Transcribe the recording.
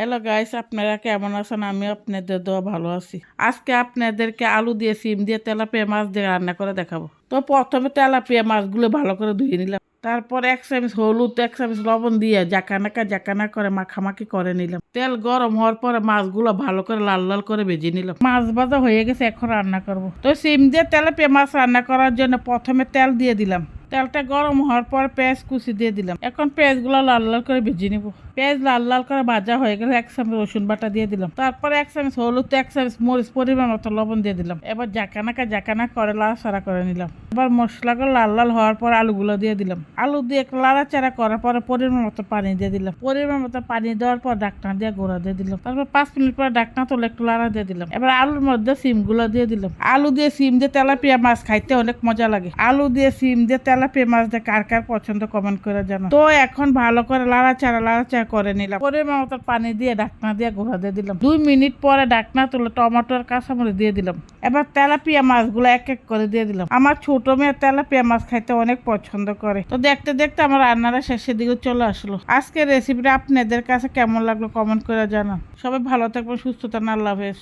Hello guys, আপনারা কেমন আছেন? আমি আপনাদের দোয়া ভালো আছি। আজকে আপনাদেরকে আলু দিয়ে সিম দিয়ে তেলাপিয়া মাছ দিয়ে রান্না করে দেখাবো। তো প্রথমে তেলাপিয়া মাছগুলো ভালো করে ধুয়ে নিলাম। তারপর 1 চামচ হলুদ, 1 চামচ লবণ দিয়ে জাকানা করে মাখামাখি করে নিলাম। তেল গরম হওয়ার পরে মাছগুলো ভালো করে লাল লাল করে ভেজে নিলাম। মাছ ভাজা হয়ে গেছে, এখন রান্না করব। তো সিম দিয়ে তেলাপিয়া মাছ রান্না করার জন্য প্রথমে তেল দিয়ে দিলাম। তেলটা গরম হওয়ার পর পেঁয়াজ কুচি দিয়ে দিলাম। এখন পেঁয়াজগুলো লাল লাল করে ভেজে নিব। পেঁয়াজ লাল লাল করে ভাজা হয়ে গেলে 1 চামচ রসুন বাটা দিয়ে দিলাম। তারপরে 1 চামচ হলুদ, 1 চামচ মরিচ পরিমাণ মতো লবণ দিয়ে দিলাম। এবার জাকানা করে লাড়াচাড়া করে নিলাম। এবার মশলাগুলো লাল লাল হওয়ার পর আলুগুলো দিয়ে দিলাম। আলু দিয়ে লাড়াচাড়া করার পরে পরিমাণ মতো পানি দিয়ে দিলাম। পরিমাণ মতো পানি দেওয়ার পর ঢাকনা দিয়ে গোড়া দিয়ে দিলাম। তারপর 5 মিনিট পর ঢাকনা তুলে একটু লাড়া দিয়ে দিলাম। এবার আলুর মধ্যে সিমগুলো দিয়ে দিলাম। আলু দিয়ে সিম দিয়ে তেলাপিয়া মাছ খাইতে অনেক মজা লাগে। আলু দিয়ে সিম দিয়ে তেলাপিয়া মাছ দিয়ে কার কার পছন্দ কমেন্ট করে জানো। তো এখন ভালো করে লাড়াচাড়া করে নিলাম। পরিমাণ মতো পানি দিয়ে ঢাকনা দিয়ে গোড়া দিয়ে দিলাম। 2 মিনিট পরে ঢাকনা তুলে টমেটো আর কাঁচামরিচ দিয়ে দিলাম। এবার তেলাপিয়া মাছগুলো এক এক করে দিয়ে দিলাম। আমার ছোট মেয়ে তেলাপিয়া মাছ খাইতে অনেক পছন্দ করে। তো দেখতে দেখতে আমার রান্নাটা শেষের দিকে চলে আসলো। আজকের রেসিপিটা আপনাদের কাছে কেমন লাগলো কমেন্ট করে জানান। সবাই ভালো থাকবেন, সুস্থ থাকবেন। আল্লাহ হাফেজ।